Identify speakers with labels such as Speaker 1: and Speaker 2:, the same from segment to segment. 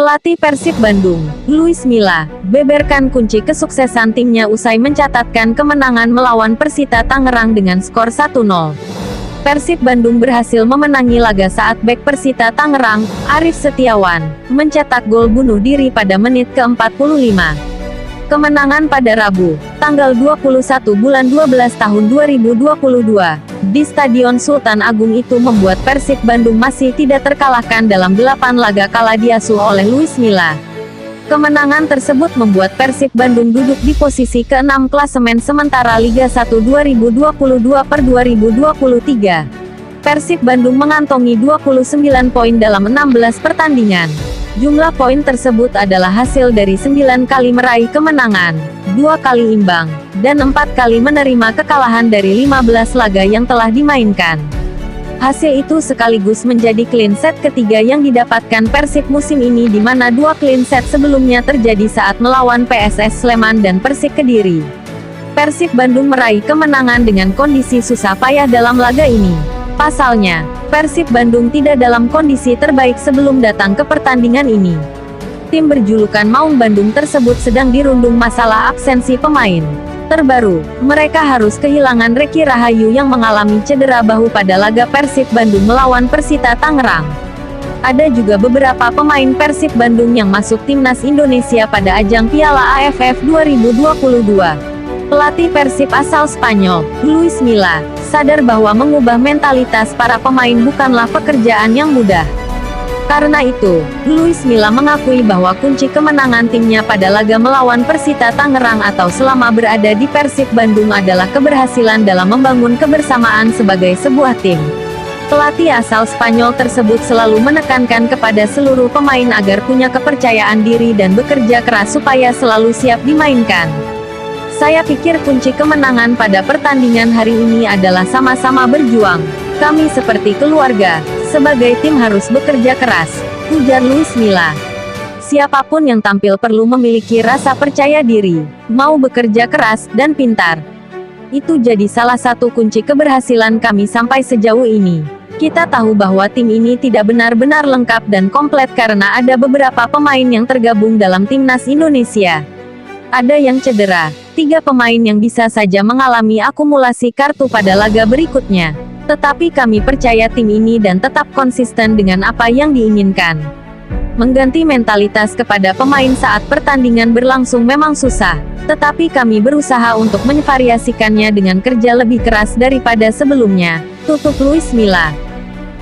Speaker 1: Pelatih Persib Bandung, Luis Milla, beberkan kunci kesuksesan timnya usai mencatatkan kemenangan melawan Persita Tangerang dengan skor 1-0. Persib Bandung berhasil memenangi laga saat bek Persita Tangerang, Arif Setiawan, mencetak gol bunuh diri pada menit ke-45. Kemenangan pada Rabu, tanggal 21 bulan 12 tahun 2022, di Stadion Sultan Agung itu membuat Persib Bandung masih tidak terkalahkan dalam 8 laga kala diasuh oleh Luis Milla. Kemenangan tersebut membuat Persib Bandung duduk di posisi ke-6 klasemen sementara Liga 1 2022/2023. Persib Bandung mengantongi 29 poin dalam 16 pertandingan. Jumlah poin tersebut adalah hasil dari 9 kali meraih kemenangan, 2 kali imbang, dan 4 kali menerima kekalahan dari 15 laga yang telah dimainkan. Hasil itu sekaligus menjadi clean set ketiga yang didapatkan Persib musim ini di mana 2 clean set sebelumnya terjadi saat melawan PSS Sleman dan Persik Kediri. Persib Bandung meraih kemenangan dengan kondisi susah payah dalam laga ini. Pasalnya, Persib Bandung tidak dalam kondisi terbaik sebelum datang ke pertandingan ini. Tim berjulukan Maung Bandung tersebut sedang dirundung masalah absensi pemain. Terbaru, mereka harus kehilangan Reki Rahayu yang mengalami cedera bahu pada laga Persib Bandung melawan Persita Tangerang. Ada juga beberapa pemain Persib Bandung yang masuk timnas Indonesia pada ajang Piala AFF 2022. Pelatih Persib asal Spanyol, Luis Milla, sadar bahwa mengubah mentalitas para pemain bukanlah pekerjaan yang mudah. Karena itu, Luis Milla mengakui bahwa kunci kemenangan timnya pada laga melawan Persita Tangerang atau selama berada di Persib Bandung adalah keberhasilan dalam membangun kebersamaan sebagai sebuah tim. Pelatih asal Spanyol tersebut selalu menekankan kepada seluruh pemain agar punya kepercayaan diri dan bekerja keras supaya selalu siap dimainkan. Saya pikir kunci kemenangan pada pertandingan hari ini adalah sama-sama berjuang. Kami seperti keluarga, sebagai tim harus bekerja keras, ujar Luis Milla. Siapapun yang tampil perlu memiliki rasa percaya diri, mau bekerja keras, dan pintar. Itu jadi salah satu kunci keberhasilan kami sampai sejauh ini. Kita tahu bahwa tim ini tidak benar-benar lengkap dan komplit karena ada beberapa pemain yang tergabung dalam timnas Indonesia. Ada yang cedera, 3 pemain yang bisa saja mengalami akumulasi kartu pada laga berikutnya. Tetapi kami percaya tim ini dan tetap konsisten dengan apa yang diinginkan. Mengganti mentalitas kepada pemain saat pertandingan berlangsung memang susah, tetapi kami berusaha untuk memvariasikannya dengan kerja lebih keras daripada sebelumnya, tutup Luis Milla.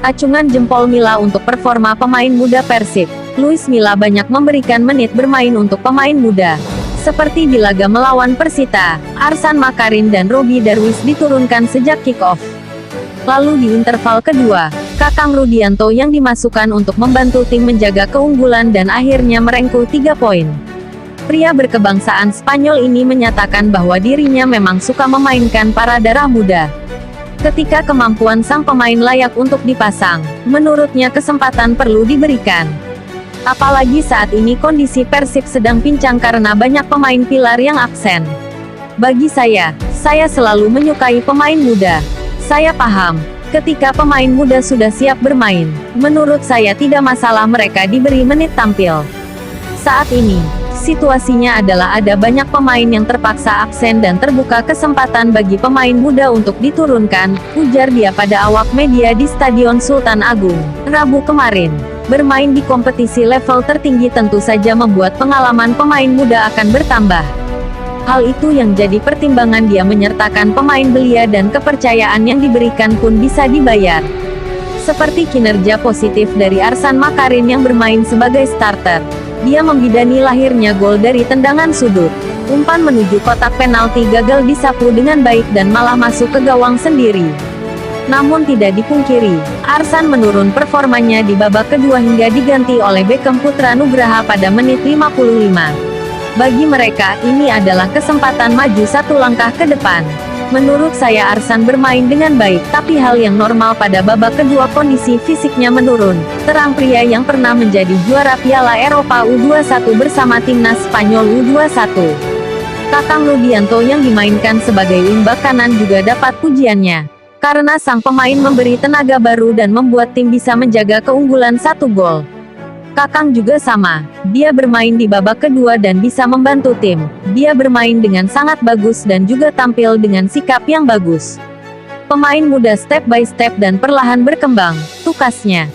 Speaker 1: Acungan jempol Milla untuk performa pemain muda Persib. Luis Milla banyak memberikan menit bermain untuk pemain muda. Seperti di laga melawan Persita, Arsan Makarin dan Robi Darwis diturunkan sejak kick-off. Lalu di interval kedua, Kakang Rudianto yang dimasukkan untuk membantu tim menjaga keunggulan dan akhirnya merengkuh 3 poin. Pria berkebangsaan Spanyol ini menyatakan bahwa dirinya memang suka memainkan para darah muda. Ketika kemampuan sang pemain layak untuk dipasang, menurutnya kesempatan perlu diberikan. Apalagi saat ini kondisi Persib sedang pincang karena banyak pemain pilar yang absen. Bagi saya selalu menyukai pemain muda. Saya paham, ketika pemain muda sudah siap bermain, menurut saya tidak masalah mereka diberi menit tampil. Saat ini, situasinya adalah ada banyak pemain yang terpaksa absen dan terbuka kesempatan bagi pemain muda untuk diturunkan, ujar dia pada awak media di Stadion Sultan Agung, Rabu kemarin. Bermain di kompetisi level tertinggi tentu saja membuat pengalaman pemain muda akan bertambah. Hal itu yang jadi pertimbangan dia menyertakan pemain belia dan kepercayaan yang diberikan pun bisa dibayar. Seperti kinerja positif dari Arsan Makarin yang bermain sebagai starter. Dia membidani lahirnya gol dari tendangan sudut. Umpan menuju kotak penalti gagal disapu dengan baik dan malah masuk ke gawang sendiri. Namun tidak dipungkiri, Arsan menurun performanya di babak kedua hingga diganti oleh Beckham Putra Nugraha pada menit 55. Bagi mereka, ini adalah kesempatan maju satu langkah ke depan. Menurut saya Arsan bermain dengan baik, tapi hal yang normal pada babak kedua kondisi fisiknya menurun, terang pria yang pernah menjadi juara Piala Eropa U21 bersama timnas Spanyol U21. Kakang Rudianto yang dimainkan sebagai wingback kanan juga dapat pujiannya. Karena sang pemain memberi tenaga baru dan membuat tim bisa menjaga keunggulan 1 gol. Kakang juga sama. Dia bermain di babak kedua dan bisa membantu tim. Dia bermain dengan sangat bagus dan juga tampil dengan sikap yang bagus. Pemain muda step by step dan perlahan berkembang, tukasnya.